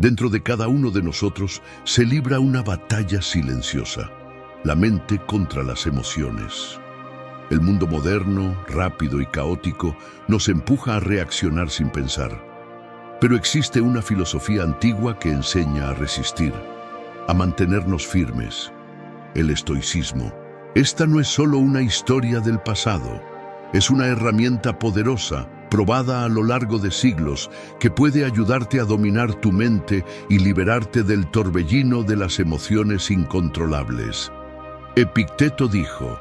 Dentro de cada uno de nosotros se libra una batalla silenciosa, la mente contra las emociones. El mundo moderno, rápido y caótico, nos empuja a reaccionar sin pensar. Pero existe una filosofía antigua que enseña a resistir, a mantenernos firmes: el estoicismo. Esta no es solo una historia del pasado, es una herramienta poderosa, probada a lo largo de siglos, que puede ayudarte a dominar tu mente y liberarte del torbellino de las emociones incontrolables. Epicteto dijo: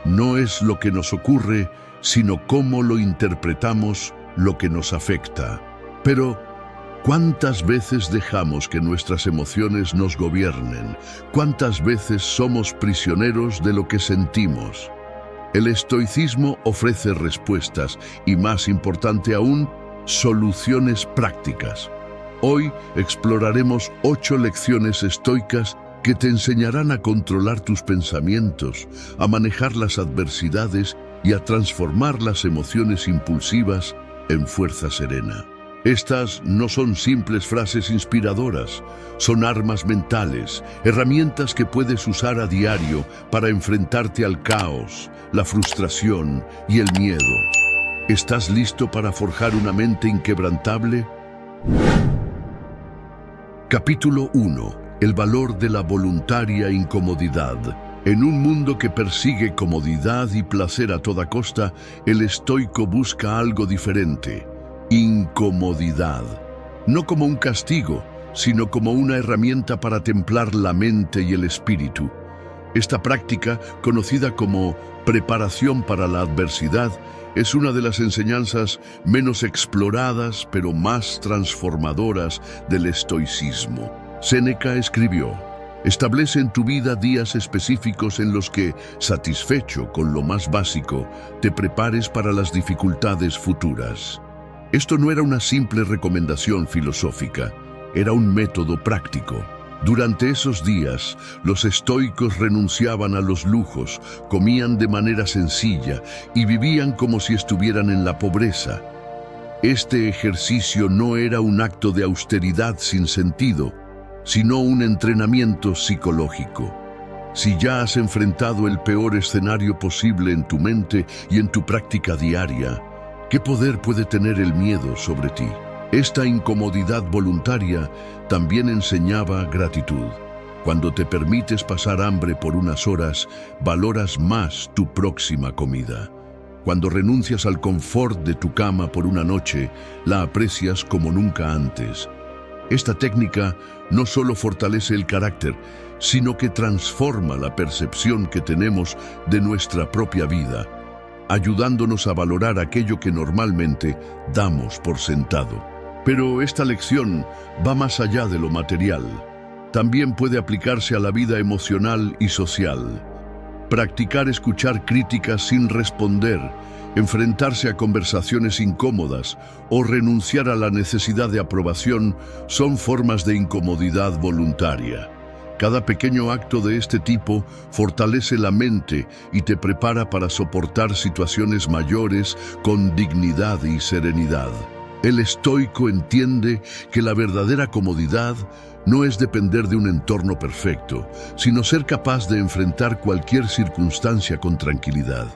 no es lo que nos ocurre, sino cómo lo interpretamos lo que nos afecta. Pero, ¿cuántas veces dejamos que nuestras emociones nos gobiernen? ¿Cuántas veces somos prisioneros de lo que sentimos? El estoicismo ofrece respuestas y, más importante aún, soluciones prácticas. Hoy exploraremos 8 lecciones estoicas que te enseñarán a controlar tus pensamientos, a manejar las adversidades y a transformar las emociones impulsivas en fuerza serena. Estas no son simples frases inspiradoras, son armas mentales, herramientas que puedes usar a diario para enfrentarte al caos, la frustración y el miedo. ¿Estás listo para forjar una mente inquebrantable? Capítulo 1. El valor de la voluntaria incomodidad. En un mundo que persigue comodidad y placer a toda costa, el estoico busca algo diferente: incomodidad. No como un castigo, sino como una herramienta para templar la mente y el espíritu. Esta práctica, conocida como preparación para la adversidad, es una de las enseñanzas menos exploradas pero más transformadoras del estoicismo. Séneca escribió: establece en tu vida días específicos en los que, satisfecho con lo más básico, te prepares para las dificultades futuras. Esto no era una simple recomendación filosófica, era un método práctico. Durante esos días, los estoicos renunciaban a los lujos, comían de manera sencilla y vivían como si estuvieran en la pobreza. Este ejercicio no era un acto de austeridad sin sentido, sino un entrenamiento psicológico. Si ya has enfrentado el peor escenario posible en tu mente y en tu práctica diaria, ¿qué poder puede tener el miedo sobre ti? Esta incomodidad voluntaria también enseñaba gratitud. Cuando te permites pasar hambre por unas horas, valoras más tu próxima comida. Cuando renuncias al confort de tu cama por una noche, la aprecias como nunca antes. Esta técnica no solo fortalece el carácter, sino que transforma la percepción que tenemos de nuestra propia vida, ayudándonos a valorar aquello que normalmente damos por sentado. Pero esta lección va más allá de lo material. También puede aplicarse a la vida emocional y social. Practicar escuchar críticas sin responder, enfrentarse a conversaciones incómodas o renunciar a la necesidad de aprobación son formas de incomodidad voluntaria. Cada pequeño acto de este tipo fortalece la mente y te prepara para soportar situaciones mayores con dignidad y serenidad. El estoico entiende que la verdadera comodidad no es depender de un entorno perfecto, sino ser capaz de enfrentar cualquier circunstancia con tranquilidad.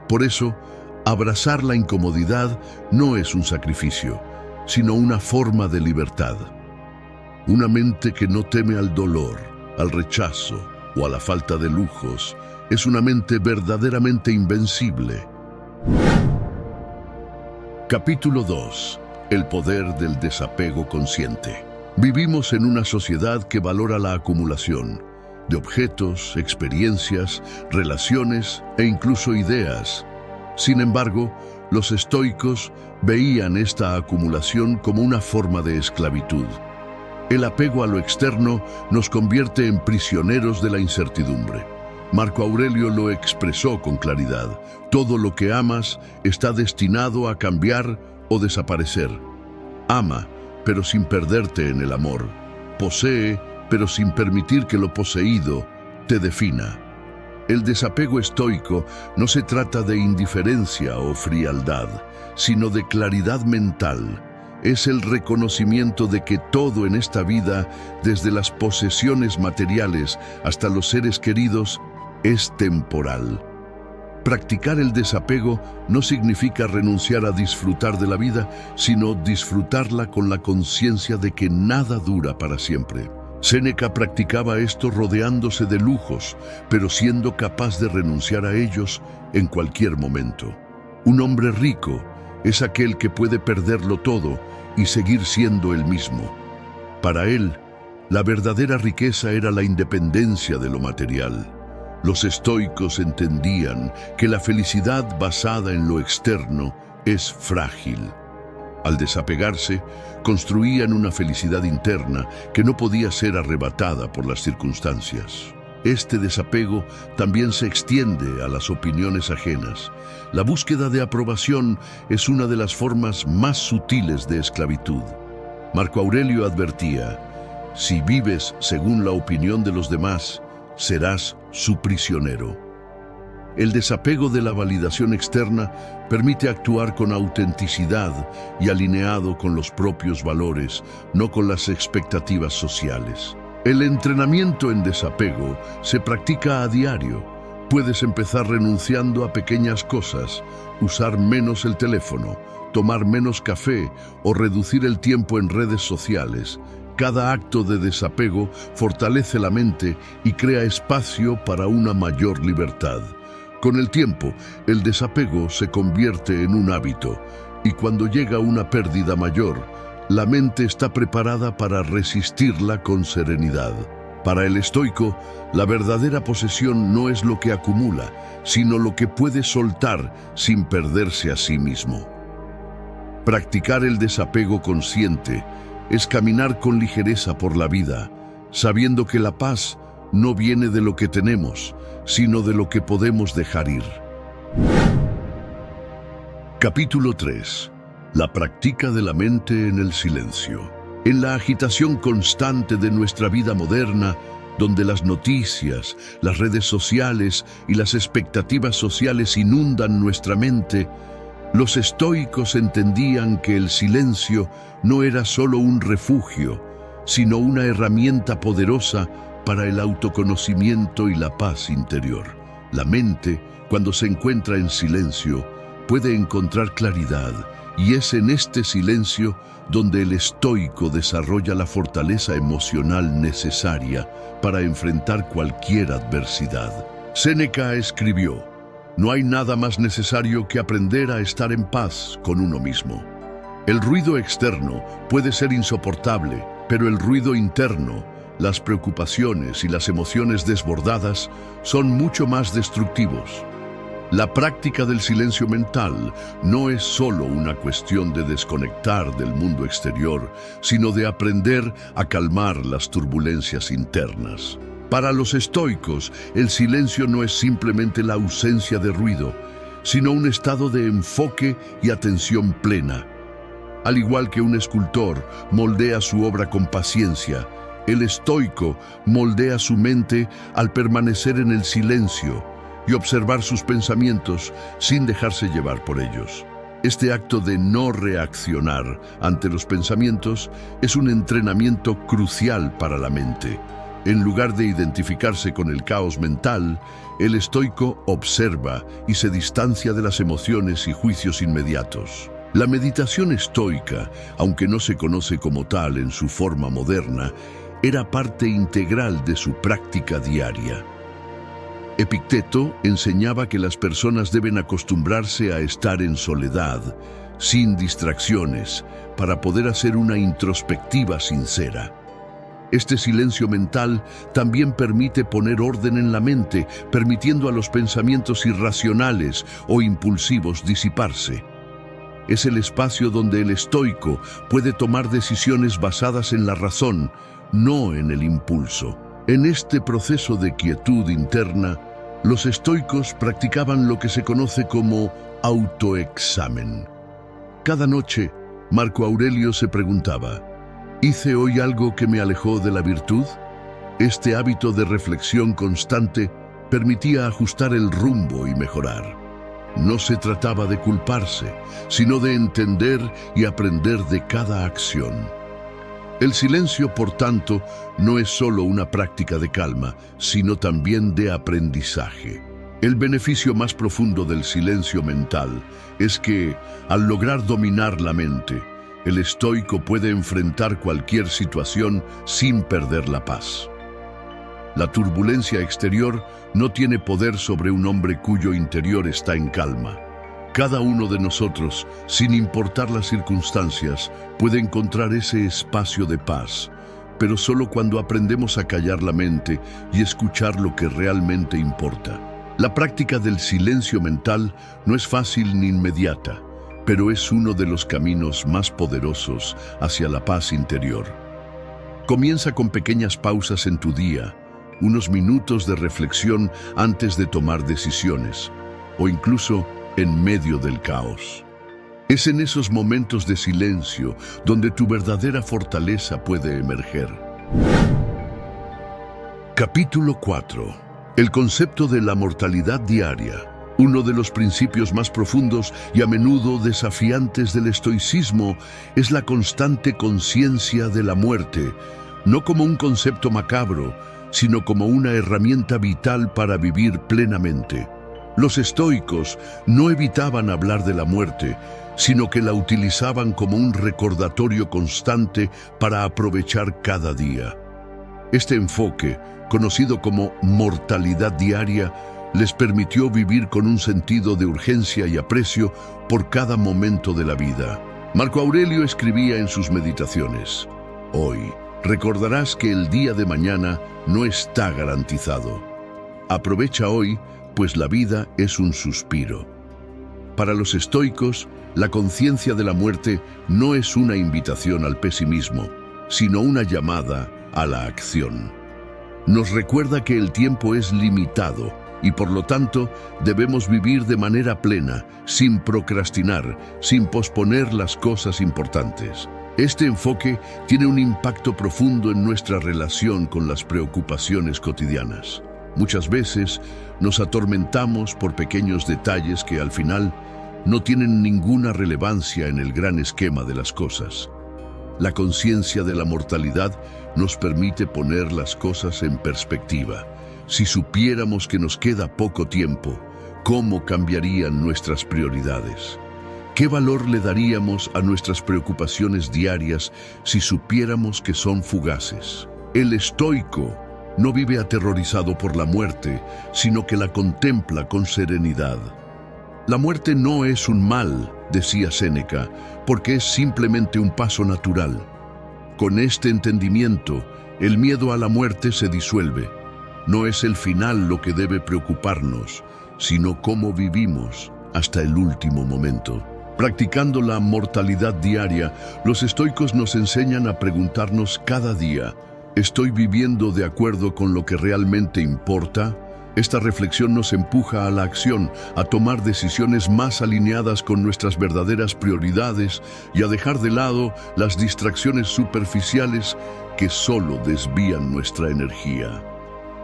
Por eso, abrazar la incomodidad no es un sacrificio, sino una forma de libertad. Una mente que no teme al dolor, al rechazo o a la falta de lujos es una mente verdaderamente invencible. Capítulo 2. El poder del desapego consciente. Vivimos en una sociedad que valora la acumulación de objetos, experiencias, relaciones e incluso ideas. Sin embargo, los estoicos veían esta acumulación como una forma de esclavitud. El apego a lo externo nos convierte en prisioneros de la incertidumbre. Marco Aurelio lo expresó con claridad: todo lo que amas está destinado a cambiar o desaparecer. Ama, pero sin perderte en el amor. Posee, pero sin permitir que lo poseído te defina. El desapego estoico no se trata de indiferencia o frialdad, sino de claridad mental. es el reconocimiento de que todo en esta vida, desde las posesiones materiales hasta los seres queridos, es temporal. Practicar el desapego no significa renunciar a disfrutar de la vida, sino disfrutarla con la conciencia de que nada dura para siempre. Séneca practicaba esto rodeándose de lujos, pero siendo capaz de renunciar a ellos en cualquier momento. Un hombre rico es aquel que puede perderlo todo y seguir siendo el mismo. Para él, la verdadera riqueza era la independencia de lo material. Los estoicos entendían que la felicidad basada en lo externo es frágil. Al desapegarse, construían una felicidad interna que no podía ser arrebatada por las circunstancias. Este desapego también se extiende a las opiniones ajenas. La búsqueda de aprobación es una de las formas más sutiles de esclavitud. Marco Aurelio advertía: si vives según la opinión de los demás, serás su prisionero. El desapego de la validación externa permite actuar con autenticidad y alineado con los propios valores, no con las expectativas sociales. El entrenamiento en desapego se practica a diario. Puedes empezar renunciando a pequeñas cosas, usar menos el teléfono, tomar menos café o reducir el tiempo en redes sociales. Cada acto de desapego fortalece la mente y crea espacio para una mayor libertad. Con el tiempo, el desapego se convierte en un hábito, y cuando llega una pérdida mayor, la mente está preparada para resistirla con serenidad. Para el estoico, la verdadera posesión no es lo que acumula, sino lo que puede soltar sin perderse a sí mismo. Practicar el desapego consciente es caminar con ligereza por la vida, sabiendo que la paz no viene de lo que tenemos, sino de lo que podemos dejar ir. Capítulo 3. La práctica de la mente en el silencio. En la agitación constante de nuestra vida moderna, donde las noticias, las redes sociales y las expectativas sociales inundan nuestra mente, los estoicos entendían que el silencio no era solo un refugio, sino una herramienta poderosa para el autoconocimiento y la paz interior. La mente, cuando se encuentra en silencio, puede encontrar claridad, y es en este silencio donde el estoico desarrolla la fortaleza emocional necesaria para enfrentar cualquier adversidad. Séneca escribió: no hay nada más necesario que aprender a estar en paz con uno mismo. El ruido externo puede ser insoportable, pero el ruido interno, las preocupaciones y las emociones desbordadas, son mucho más destructivos. La práctica del silencio mental no es solo una cuestión de desconectar del mundo exterior, sino de aprender a calmar las turbulencias internas. Para los estoicos, el silencio no es simplemente la ausencia de ruido, sino un estado de enfoque y atención plena. Al igual que un escultor moldea su obra con paciencia, el estoico moldea su mente al permanecer en el silencio y observar sus pensamientos sin dejarse llevar por ellos. Este acto de no reaccionar ante los pensamientos es un entrenamiento crucial para la mente. En lugar de identificarse con el caos mental, el estoico observa y se distancia de las emociones y juicios inmediatos. La meditación estoica, aunque no se conoce como tal en su forma moderna, era parte integral de su práctica diaria. Epicteto enseñaba que las personas deben acostumbrarse a estar en soledad, sin distracciones, para poder hacer una introspectiva sincera. Este silencio mental también permite poner orden en la mente, permitiendo a los pensamientos irracionales o impulsivos disiparse. Es el espacio donde el estoico puede tomar decisiones basadas en la razón, no en el impulso. En este proceso de quietud interna, los estoicos practicaban lo que se conoce como autoexamen. Cada noche, Marco Aurelio se preguntaba: ¿hice hoy algo que me alejó de la virtud? Este hábito de reflexión constante permitía ajustar el rumbo y mejorar. No se trataba de culparse, sino de entender y aprender de cada acción. El silencio, por tanto, no es solo una práctica de calma, sino también de aprendizaje. El beneficio más profundo del silencio mental es que, al lograr dominar la mente, el estoico puede enfrentar cualquier situación sin perder la paz. La turbulencia exterior no tiene poder sobre un hombre cuyo interior está en calma. Cada uno de nosotros, sin importar las circunstancias, puede encontrar ese espacio de paz, pero solo cuando aprendemos a callar la mente y escuchar lo que realmente importa. La práctica del silencio mental no es fácil ni inmediata, pero es uno de los caminos más poderosos hacia la paz interior. Comienza con pequeñas pausas en tu día, unos minutos de reflexión antes de tomar decisiones, o incluso en medio del caos. Es en esos momentos de silencio donde tu verdadera fortaleza puede emerger. Capítulo 4. El concepto de la mortalidad diaria, uno de los principios más profundos y a menudo desafiantes del estoicismo, es la constante conciencia de la muerte, no como un concepto macabro, sino como una herramienta vital para vivir plenamente. Los estoicos no evitaban hablar de la muerte, sino que la utilizaban como un recordatorio constante para aprovechar cada día. Este enfoque, conocido como mortalidad diaria, les permitió vivir con un sentido de urgencia y aprecio por cada momento de la vida. Marco Aurelio escribía en sus meditaciones: «Hoy recordarás que el día de mañana no está garantizado. Aprovecha hoy, pues la vida es un suspiro». Para los estoicos, la conciencia de la muerte no es una invitación al pesimismo, sino una llamada a la acción. Nos recuerda que el tiempo es limitado y por lo tanto debemos vivir de manera plena, sin procrastinar, sin posponer las cosas importantes. Este enfoque tiene un impacto profundo en nuestra relación con las preocupaciones cotidianas. Muchas veces nos atormentamos por pequeños detalles que al final no tienen ninguna relevancia en el gran esquema de las cosas. La conciencia de la mortalidad nos permite poner las cosas en perspectiva. Si supiéramos que nos queda poco tiempo, ¿cómo cambiarían nuestras prioridades? ¿Qué valor le daríamos a nuestras preocupaciones diarias si supiéramos que son fugaces? El estoico no vive aterrorizado por la muerte, sino que la contempla con serenidad. La muerte no es un mal, decía Séneca, porque es simplemente un paso natural. Con este entendimiento, el miedo a la muerte se disuelve. No es el final lo que debe preocuparnos, sino cómo vivimos hasta el último momento. Practicando la mortalidad diaria, los estoicos nos enseñan a preguntarnos cada día: ¿estoy viviendo de acuerdo con lo que realmente importa? Esta reflexión nos empuja a la acción, a tomar decisiones más alineadas con nuestras verdaderas prioridades y a dejar de lado las distracciones superficiales que solo desvían nuestra energía.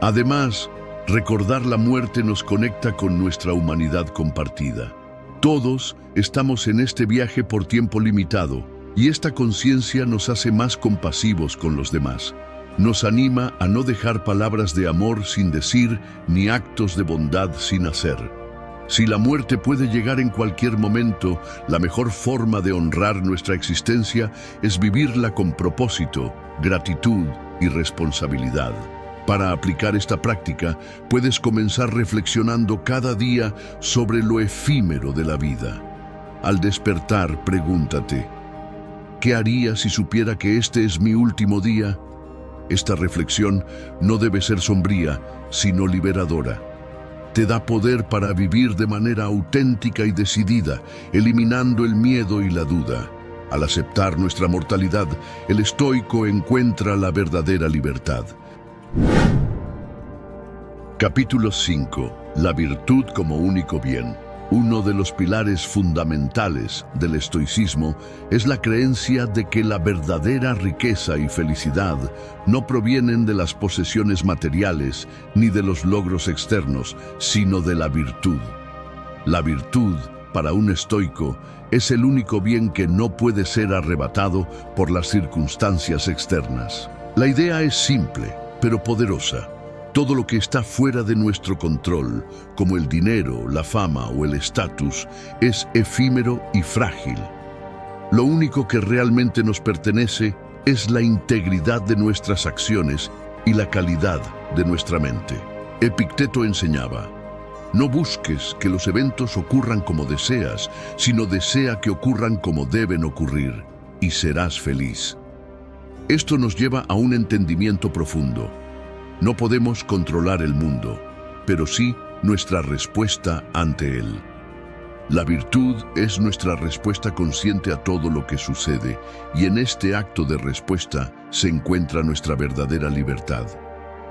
Además, recordar la muerte nos conecta con nuestra humanidad compartida. Todos estamos en este viaje por tiempo limitado y esta conciencia nos hace más compasivos con los demás. Nos anima a no dejar palabras de amor sin decir ni actos de bondad sin hacer. Si la muerte puede llegar en cualquier momento, la mejor forma de honrar nuestra existencia es vivirla con propósito, gratitud y responsabilidad. Para aplicar esta práctica, puedes comenzar reflexionando cada día sobre lo efímero de la vida. Al despertar, pregúntate: ¿qué haría si supiera que este es mi último día? Esta reflexión no debe ser sombría, sino liberadora. Te da poder para vivir de manera auténtica y decidida, eliminando el miedo y la duda. Al aceptar nuestra mortalidad, el estoico encuentra la verdadera libertad. Capítulo 5. La virtud como único bien. Uno de los pilares fundamentales del estoicismo es la creencia de que la verdadera riqueza y felicidad no provienen de las posesiones materiales ni de los logros externos, sino de la virtud. La virtud, para un estoico, es el único bien que no puede ser arrebatado por las circunstancias externas. La idea es simple, pero poderosa. Todo lo que está fuera de nuestro control, como el dinero, la fama o el estatus, es efímero y frágil. Lo único que realmente nos pertenece es la integridad de nuestras acciones y la calidad de nuestra mente. Epicteto enseñaba: no busques que los eventos ocurran como deseas, sino desea que ocurran como deben ocurrir, y serás feliz. Esto nos lleva a un entendimiento profundo. No podemos controlar el mundo, pero sí nuestra respuesta ante él. La virtud es nuestra respuesta consciente a todo lo que sucede, y en este acto de respuesta se encuentra nuestra verdadera libertad.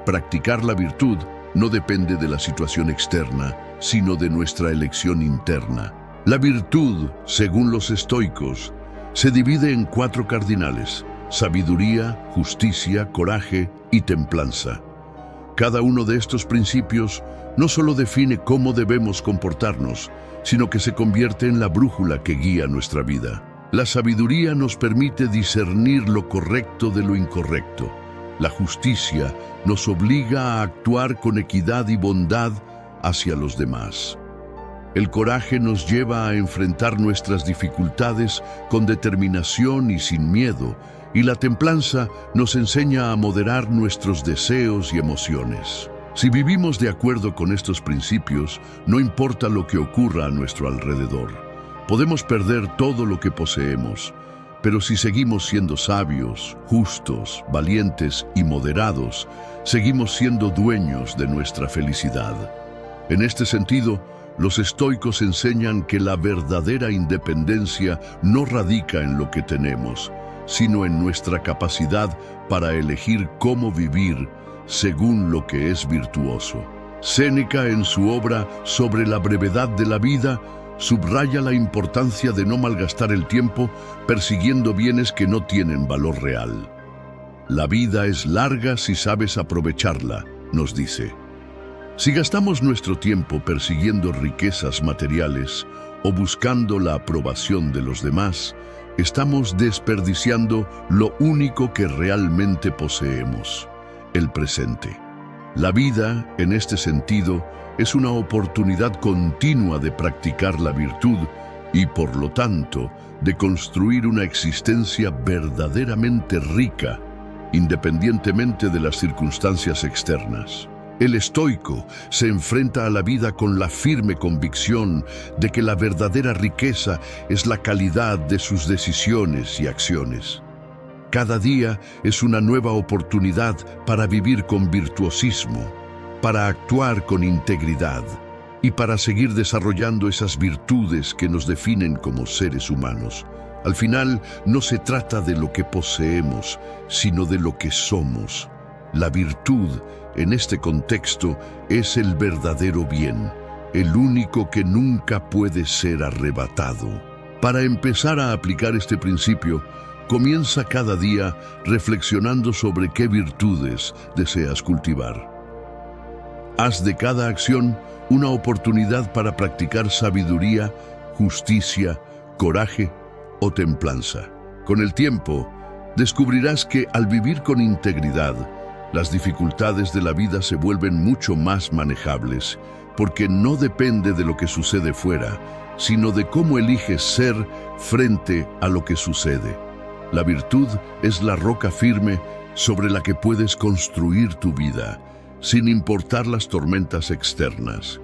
Practicar la virtud no depende de la situación externa, sino de nuestra elección interna. La virtud, según los estoicos, se divide en 4 cardinales: sabiduría, justicia, coraje y templanza. Cada uno de estos principios no solo define cómo debemos comportarnos, sino que se convierte en la brújula que guía nuestra vida. La sabiduría nos permite discernir lo correcto de lo incorrecto. La justicia nos obliga a actuar con equidad y bondad hacia los demás. El coraje nos lleva a enfrentar nuestras dificultades con determinación y sin miedo, y la templanza nos enseña a moderar nuestros deseos y emociones. Si vivimos de acuerdo con estos principios, no importa lo que ocurra a nuestro alrededor. Podemos perder todo lo que poseemos, pero si seguimos siendo sabios, justos, valientes y moderados, seguimos siendo dueños de nuestra felicidad. En este sentido, los estoicos enseñan que la verdadera independencia no radica en lo que tenemos, sino en nuestra capacidad para elegir cómo vivir según lo que es virtuoso. Séneca, en su obra Sobre la brevedad de la vida, subraya la importancia de no malgastar el tiempo persiguiendo bienes que no tienen valor real. La vida es larga si sabes aprovecharla, nos dice. Si gastamos nuestro tiempo persiguiendo riquezas materiales o buscando la aprobación de los demás, estamos desperdiciando lo único que realmente poseemos: el presente. La vida, en este sentido, es una oportunidad continua de practicar la virtud y, por lo tanto, de construir una existencia verdaderamente rica, independientemente de las circunstancias externas. El estoico se enfrenta a la vida con la firme convicción de que la verdadera riqueza es la calidad de sus decisiones y acciones. Cada día es una nueva oportunidad para vivir con virtuosismo, para actuar con integridad y para seguir desarrollando esas virtudes que nos definen como seres humanos. Al final, no se trata de lo que poseemos, sino de lo que somos. La virtud, en este contexto, es el verdadero bien, el único que nunca puede ser arrebatado. Para empezar a aplicar este principio, comienza cada día reflexionando sobre qué virtudes deseas cultivar. Haz de cada acción una oportunidad para practicar sabiduría, justicia, coraje o templanza. Con el tiempo, descubrirás que al vivir con integridad, las dificultades de la vida se vuelven mucho más manejables, porque no depende de lo que sucede fuera, sino de cómo eliges ser frente a lo que sucede. La virtud es la roca firme sobre la que puedes construir tu vida, sin importar las tormentas externas.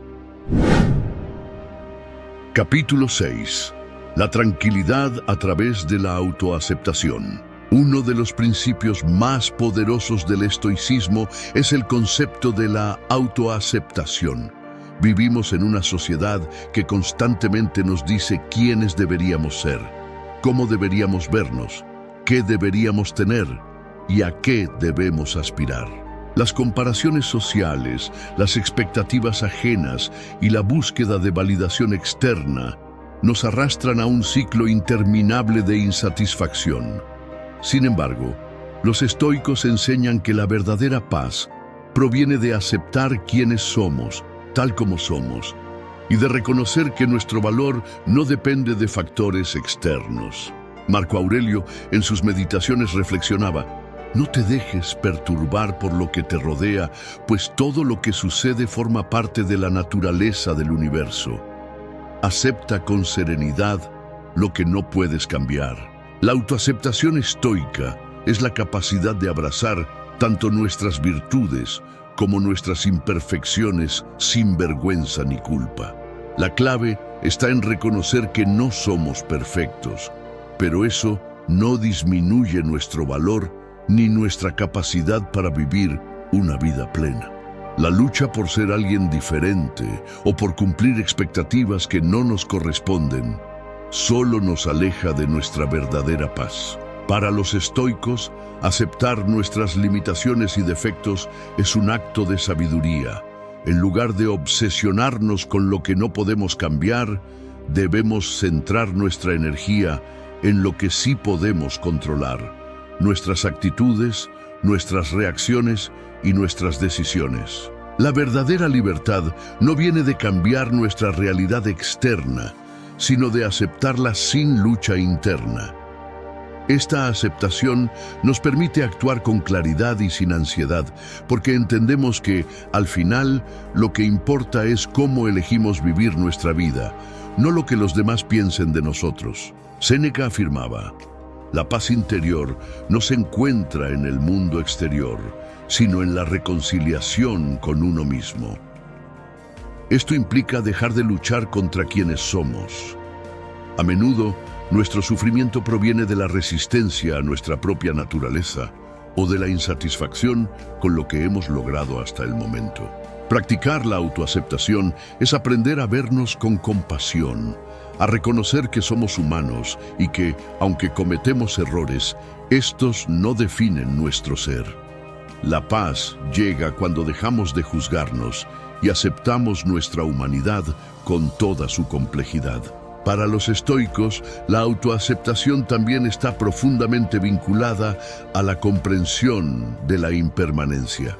Capítulo 6. La tranquilidad a través de la autoaceptación. Uno de los principios más poderosos del estoicismo es el concepto de la autoaceptación. Vivimos en una sociedad que constantemente nos dice quiénes deberíamos ser, cómo deberíamos vernos, qué deberíamos tener y a qué debemos aspirar. Las comparaciones sociales, las expectativas ajenas y la búsqueda de validación externa nos arrastran a un ciclo interminable de insatisfacción. Sin embargo, los estoicos enseñan que la verdadera paz proviene de aceptar quiénes somos, tal como somos, y de reconocer que nuestro valor no depende de factores externos. Marco Aurelio, en sus meditaciones, reflexionaba: no te dejes perturbar por lo que te rodea, pues todo lo que sucede forma parte de la naturaleza del universo. Acepta con serenidad lo que no puedes cambiar. La autoaceptación estoica es la capacidad de abrazar tanto nuestras virtudes como nuestras imperfecciones sin vergüenza ni culpa. La clave está en reconocer que no somos perfectos, pero eso no disminuye nuestro valor ni nuestra capacidad para vivir una vida plena. La lucha por ser alguien diferente o por cumplir expectativas que no nos corresponden solo nos aleja de nuestra verdadera paz. Para los estoicos, aceptar nuestras limitaciones y defectos es un acto de sabiduría. En lugar de obsesionarnos con lo que no podemos cambiar, debemos centrar nuestra energía en lo que sí podemos controlar: nuestras actitudes, nuestras reacciones y nuestras decisiones. La verdadera libertad no viene de cambiar nuestra realidad externa, sino de aceptarla sin lucha interna. Esta aceptación nos permite actuar con claridad y sin ansiedad, porque entendemos que, al final, lo que importa es cómo elegimos vivir nuestra vida, no lo que los demás piensen de nosotros. Séneca afirmaba: la paz interior no se encuentra en el mundo exterior, sino en la reconciliación con uno mismo. Esto implica dejar de luchar contra quienes somos. A menudo, nuestro sufrimiento proviene de la resistencia a nuestra propia naturaleza o de la insatisfacción con lo que hemos logrado hasta el momento. Practicar la autoaceptación es aprender a vernos con compasión, a reconocer que somos humanos y que, aunque cometemos errores, estos no definen nuestro ser. La paz llega cuando dejamos de juzgarnos y aceptamos nuestra humanidad con toda su complejidad. Para los estoicos, la autoaceptación también está profundamente vinculada a la comprensión de la impermanencia.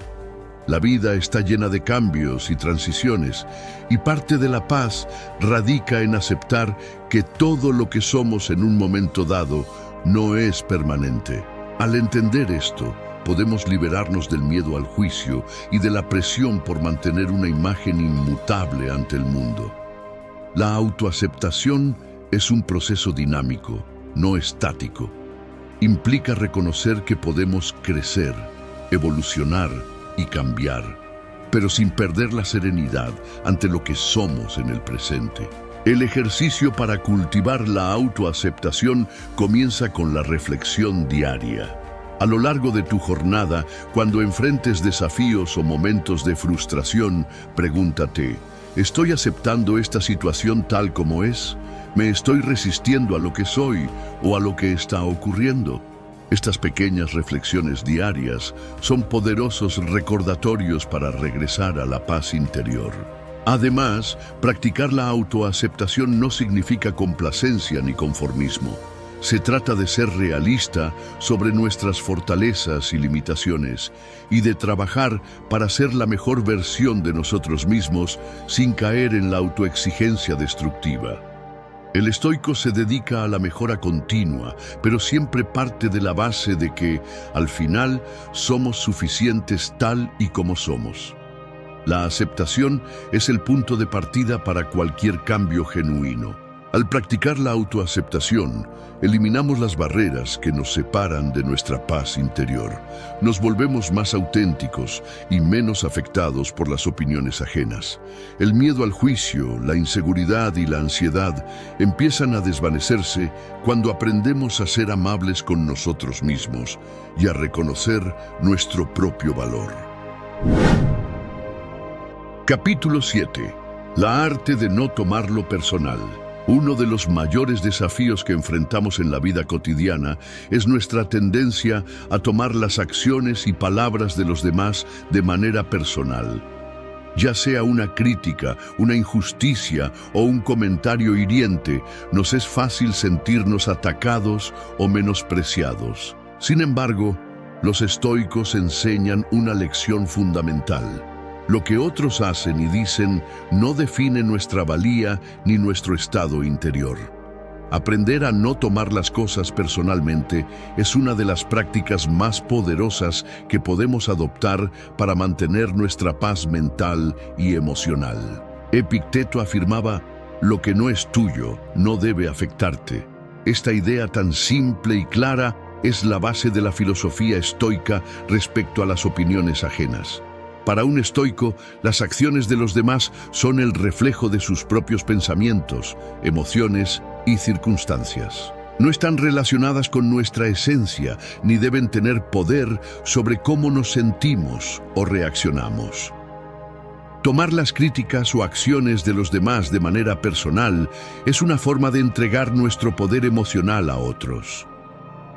La vida está llena de cambios y transiciones, y parte de la paz radica en aceptar que todo lo que somos en un momento dado no es permanente. Al entender esto, podemos liberarnos del miedo al juicio y de la presión por mantener una imagen inmutable ante el mundo. La autoaceptación es un proceso dinámico, no estático. Implica reconocer que podemos crecer, evolucionar y cambiar, pero sin perder la serenidad ante lo que somos en el presente. El ejercicio para cultivar la autoaceptación comienza con la reflexión diaria. A lo largo de tu jornada, cuando enfrentes desafíos o momentos de frustración, pregúntate: ¿estoy aceptando esta situación tal como es? ¿Me estoy resistiendo a lo que soy o a lo que está ocurriendo? Estas pequeñas reflexiones diarias son poderosos recordatorios para regresar a la paz interior. Además, practicar la autoaceptación no significa complacencia ni conformismo. Se trata de ser realista sobre nuestras fortalezas y limitaciones y de trabajar para ser la mejor versión de nosotros mismos sin caer en la autoexigencia destructiva. El estoico se dedica a la mejora continua, pero siempre parte de la base de que, al final, somos suficientes tal y como somos. La aceptación es el punto de partida para cualquier cambio genuino. Al practicar la autoaceptación, eliminamos las barreras que nos separan de nuestra paz interior. Nos volvemos más auténticos y menos afectados por las opiniones ajenas. El miedo al juicio, la inseguridad y la ansiedad empiezan a desvanecerse cuando aprendemos a ser amables con nosotros mismos y a reconocer nuestro propio valor. Capítulo 7. La arte de no tomarlo personal. Uno de los mayores desafíos que enfrentamos en la vida cotidiana es nuestra tendencia a tomar las acciones y palabras de los demás de manera personal. Ya sea una crítica, una injusticia o un comentario hiriente, nos es fácil sentirnos atacados o menospreciados. Sin embargo, los estoicos enseñan una lección fundamental. Lo que otros hacen y dicen no define nuestra valía ni nuestro estado interior. Aprender a no tomar las cosas personalmente es una de las prácticas más poderosas que podemos adoptar para mantener nuestra paz mental y emocional. Epicteto afirmaba: lo que no es tuyo no debe afectarte. Esta idea tan simple y clara es la base de la filosofía estoica respecto a las opiniones ajenas. Para un estoico, las acciones de los demás son el reflejo de sus propios pensamientos, emociones y circunstancias. No están relacionadas con nuestra esencia, ni deben tener poder sobre cómo nos sentimos o reaccionamos. Tomar las críticas o acciones de los demás de manera personal es una forma de entregar nuestro poder emocional a otros.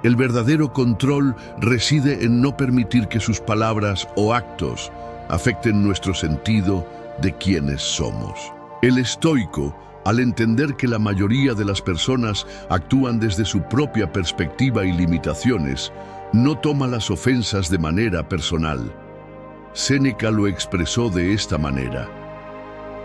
El verdadero control reside en no permitir que sus palabras o actos afecten nuestro sentido de quiénes somos. El estoico, al entender que la mayoría de las personas actúan desde su propia perspectiva y limitaciones, no toma las ofensas de manera personal. Séneca lo expresó de esta manera: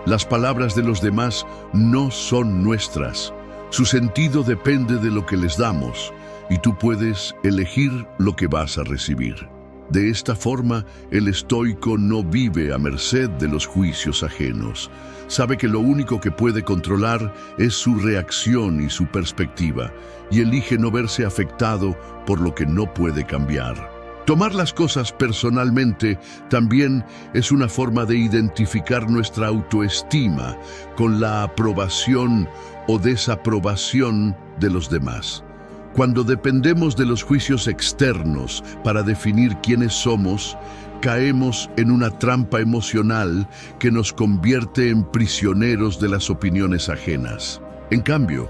las palabras de los demás no son nuestras. Su sentido depende de lo que les damos, y tú puedes elegir lo que vas a recibir. De esta forma, el estoico no vive a merced de los juicios ajenos. Sabe que lo único que puede controlar es su reacción y su perspectiva, y elige no verse afectado por lo que no puede cambiar. Tomar las cosas personalmente también es una forma de identificar nuestra autoestima con la aprobación o desaprobación de los demás. Cuando dependemos de los juicios externos para definir quiénes somos, caemos en una trampa emocional que nos convierte en prisioneros de las opiniones ajenas. En cambio,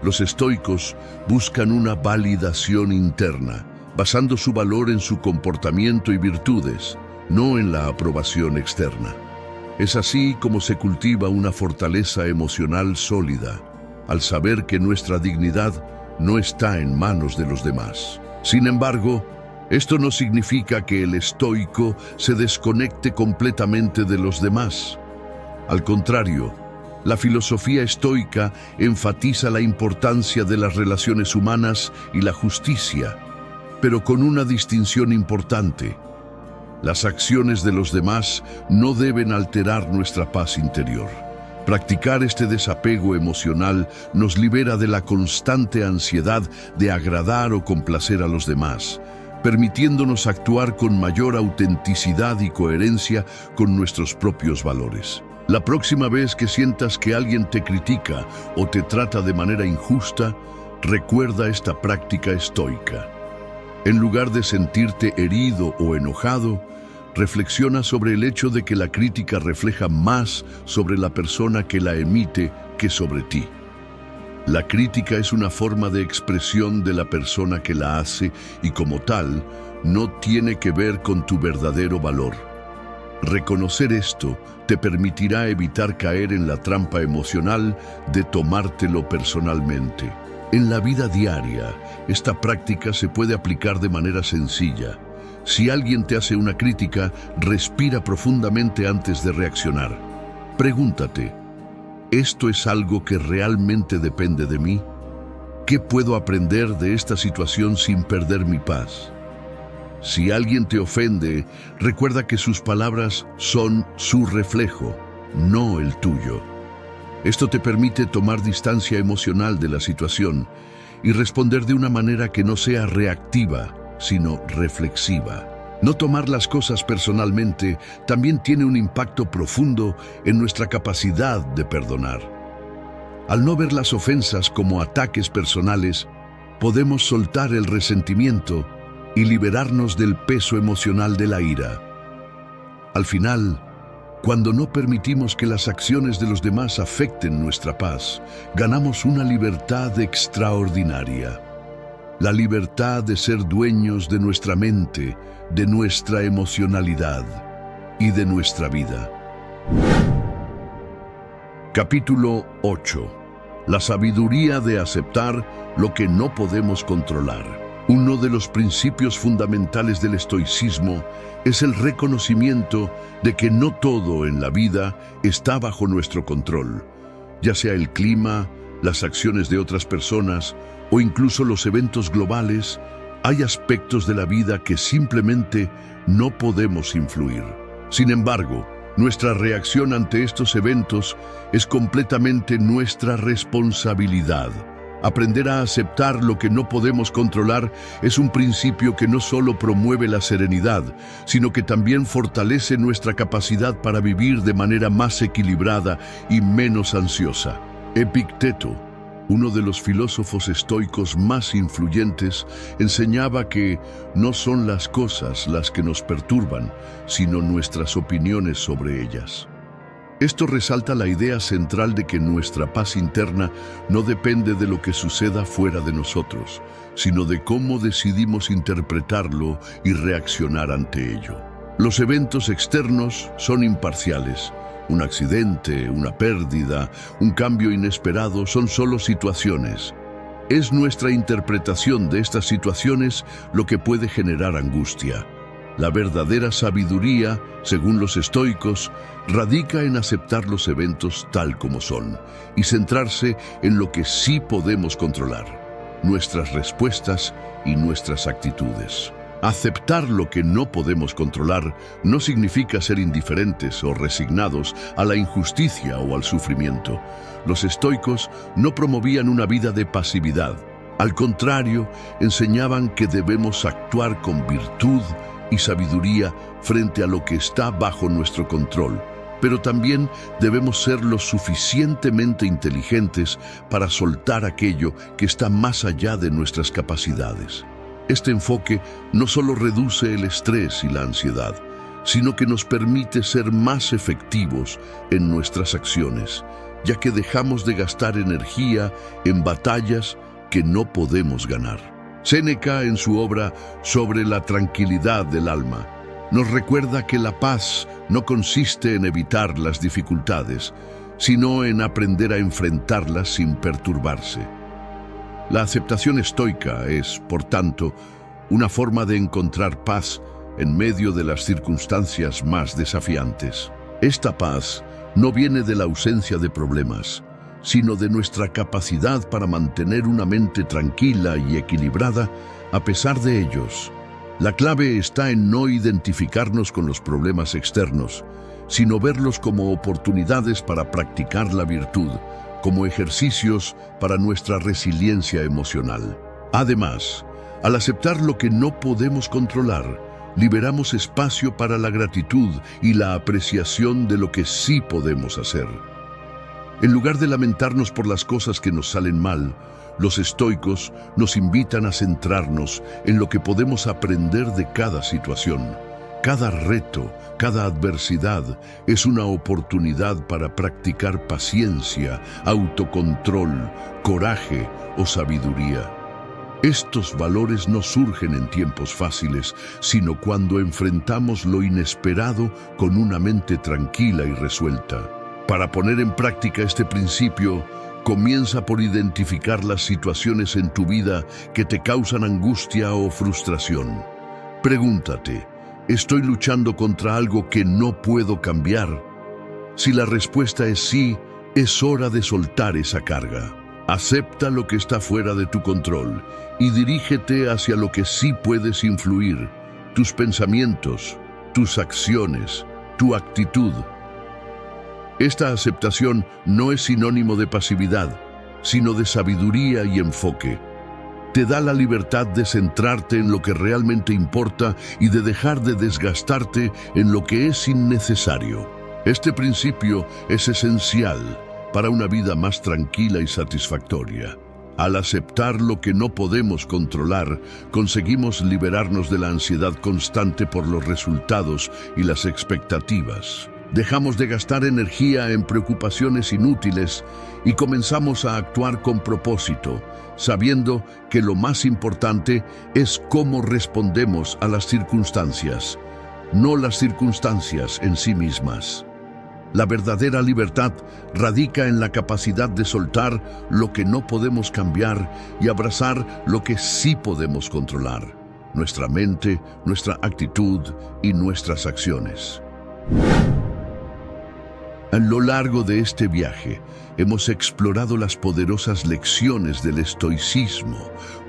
los estoicos buscan una validación interna, basando su valor en su comportamiento y virtudes, no en la aprobación externa. Es así como se cultiva una fortaleza emocional sólida, al saber que nuestra dignidad no está en manos de los demás. Sin embargo, esto no significa que el estoico se desconecte completamente de los demás. Al contrario, la filosofía estoica enfatiza la importancia de las relaciones humanas y la justicia, pero con una distinción importante. Las acciones de los demás no deben alterar nuestra paz interior. Practicar este desapego emocional nos libera de la constante ansiedad de agradar o complacer a los demás, permitiéndonos actuar con mayor autenticidad y coherencia con nuestros propios valores. La próxima vez que sientas que alguien te critica o te trata de manera injusta, recuerda esta práctica estoica. En lugar de sentirte herido o enojado, reflexiona sobre el hecho de que la crítica refleja más sobre la persona que la emite que sobre ti. La crítica es una forma de expresión de la persona que la hace y como tal, no tiene que ver con tu verdadero valor. Reconocer esto te permitirá evitar caer en la trampa emocional de tomártelo personalmente. En la vida diaria, esta práctica se puede aplicar de manera sencilla. Si alguien te hace una crítica, respira profundamente antes de reaccionar. Pregúntate: ¿esto es algo que realmente depende de mí? ¿Qué puedo aprender de esta situación sin perder mi paz? Si alguien te ofende, recuerda que sus palabras son su reflejo, no el tuyo. Esto te permite tomar distancia emocional de la situación y responder de una manera que no sea reactiva, sino reflexiva. No tomar las cosas personalmente también tiene un impacto profundo en nuestra capacidad de perdonar. Al no ver las ofensas como ataques personales, podemos soltar el resentimiento y liberarnos del peso emocional de la ira. Al final, cuando no permitimos que las acciones de los demás afecten nuestra paz, ganamos una libertad extraordinaria. La libertad de ser dueños de nuestra mente, de nuestra emocionalidad y de nuestra vida. Capítulo 8. La sabiduría de aceptar lo que no podemos controlar. Uno de los principios fundamentales del estoicismo es el reconocimiento de que no todo en la vida está bajo nuestro control, ya sea el clima, las acciones de otras personas o incluso los eventos globales. Hay aspectos de la vida que simplemente no podemos influir. Sin embargo, nuestra reacción ante estos eventos es completamente nuestra responsabilidad. Aprender a aceptar lo que no podemos controlar es un principio que no solo promueve la serenidad, sino que también fortalece nuestra capacidad para vivir de manera más equilibrada y menos ansiosa. Epicteto, uno de los filósofos estoicos más influyentes, enseñaba que no son las cosas las que nos perturban, sino nuestras opiniones sobre ellas. Esto resalta la idea central de que nuestra paz interna no depende de lo que suceda fuera de nosotros, sino de cómo decidimos interpretarlo y reaccionar ante ello. Los eventos externos son imparciales. Un accidente, una pérdida, un cambio inesperado son solo situaciones. Es nuestra interpretación de estas situaciones lo que puede generar angustia. La verdadera sabiduría, según los estoicos, radica en aceptar los eventos tal como son y centrarse en lo que sí podemos controlar, nuestras respuestas y nuestras actitudes. Aceptar lo que no podemos controlar no significa ser indiferentes o resignados a la injusticia o al sufrimiento. Los estoicos no promovían una vida de pasividad. Al contrario, enseñaban que debemos actuar con virtud y sabiduría frente a lo que está bajo nuestro control, pero también debemos ser lo suficientemente inteligentes para soltar aquello que está más allá de nuestras capacidades. Este enfoque no solo reduce el estrés y la ansiedad, sino que nos permite ser más efectivos en nuestras acciones, ya que dejamos de gastar energía en batallas que no podemos ganar. Séneca, en su obra Sobre la tranquilidad del alma, nos recuerda que la paz no consiste en evitar las dificultades, sino en aprender a enfrentarlas sin perturbarse. La aceptación estoica es, por tanto, una forma de encontrar paz en medio de las circunstancias más desafiantes. Esta paz no viene de la ausencia de problemas, sino de nuestra capacidad para mantener una mente tranquila y equilibrada a pesar de ellos. La clave está en no identificarnos con los problemas externos, sino verlos como oportunidades para practicar la virtud, como ejercicios para nuestra resiliencia emocional. Además, al aceptar lo que no podemos controlar, liberamos espacio para la gratitud y la apreciación de lo que sí podemos hacer. En lugar de lamentarnos por las cosas que nos salen mal, los estoicos nos invitan a centrarnos en lo que podemos aprender de cada situación. Cada reto, cada adversidad es una oportunidad para practicar paciencia, autocontrol, coraje o sabiduría. Estos valores no surgen en tiempos fáciles, sino cuando enfrentamos lo inesperado con una mente tranquila y resuelta. Para poner en práctica este principio, comienza por identificar las situaciones en tu vida que te causan angustia o frustración. Pregúntate, ¿estoy luchando contra algo que no puedo cambiar? Si la respuesta es sí, es hora de soltar esa carga. Acepta lo que está fuera de tu control y dirígete hacia lo que sí puedes influir, tus pensamientos, tus acciones, tu actitud. Esta aceptación no es sinónimo de pasividad, sino de sabiduría y enfoque. Te da la libertad de centrarte en lo que realmente importa y de dejar de desgastarte en lo que es innecesario. Este principio es esencial para una vida más tranquila y satisfactoria. Al aceptar lo que no podemos controlar, conseguimos liberarnos de la ansiedad constante por los resultados y las expectativas. Dejamos de gastar energía en preocupaciones inútiles y comenzamos a actuar con propósito, sabiendo que lo más importante es cómo respondemos a las circunstancias, no las circunstancias en sí mismas. La verdadera libertad radica en la capacidad de soltar lo que no podemos cambiar y abrazar lo que sí podemos controlar: nuestra mente, nuestra actitud y nuestras acciones. A lo largo de este viaje, hemos explorado las poderosas lecciones del estoicismo,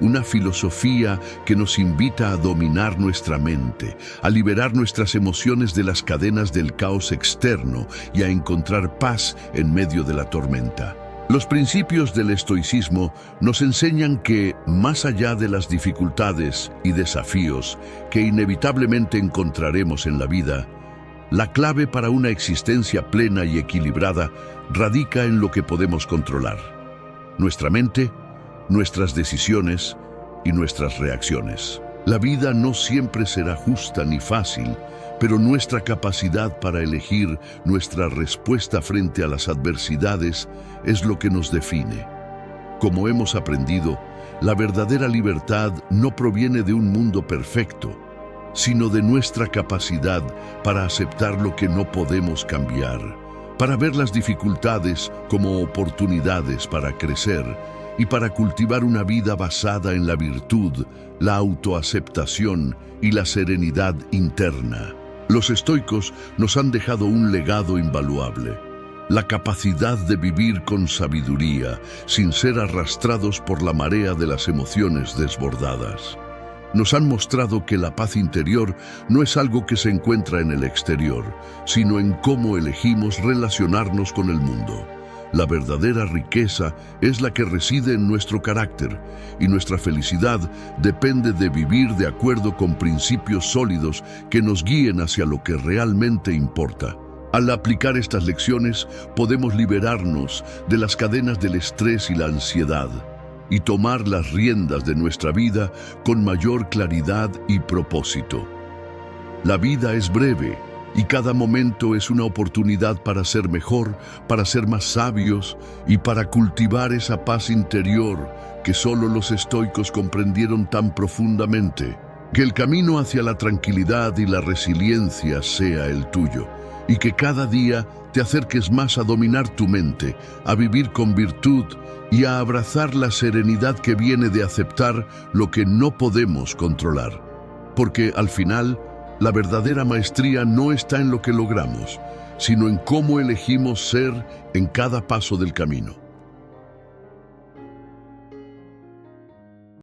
una filosofía que nos invita a dominar nuestra mente, a liberar nuestras emociones de las cadenas del caos externo y a encontrar paz en medio de la tormenta. Los principios del estoicismo nos enseñan que, más allá de las dificultades y desafíos que inevitablemente encontraremos en la vida, la clave para una existencia plena y equilibrada radica en lo que podemos controlar: nuestra mente, nuestras decisiones y nuestras reacciones. La vida no siempre será justa ni fácil, pero nuestra capacidad para elegir nuestra respuesta frente a las adversidades es lo que nos define. Como hemos aprendido, la verdadera libertad no proviene de un mundo perfecto, sino de nuestra capacidad para aceptar lo que no podemos cambiar, para ver las dificultades como oportunidades para crecer y para cultivar una vida basada en la virtud, la autoaceptación y la serenidad interna. Los estoicos nos han dejado un legado invaluable: la capacidad de vivir con sabiduría, sin ser arrastrados por la marea de las emociones desbordadas. Nos han mostrado que la paz interior no es algo que se encuentra en el exterior, sino en cómo elegimos relacionarnos con el mundo. La verdadera riqueza es la que reside en nuestro carácter, y nuestra felicidad depende de vivir de acuerdo con principios sólidos que nos guíen hacia lo que realmente importa. Al aplicar estas lecciones, podemos liberarnos de las cadenas del estrés y la ansiedad, y tomar las riendas de nuestra vida con mayor claridad y propósito. La vida es breve y cada momento es una oportunidad para ser mejor, para ser más sabios y para cultivar esa paz interior que solo los estoicos comprendieron tan profundamente. Que el camino hacia la tranquilidad y la resiliencia sea el tuyo, y que cada día te acerques más a dominar tu mente, a vivir con virtud y a abrazar la serenidad que viene de aceptar lo que no podemos controlar. Porque al final, la verdadera maestría no está en lo que logramos, sino en cómo elegimos ser en cada paso del camino.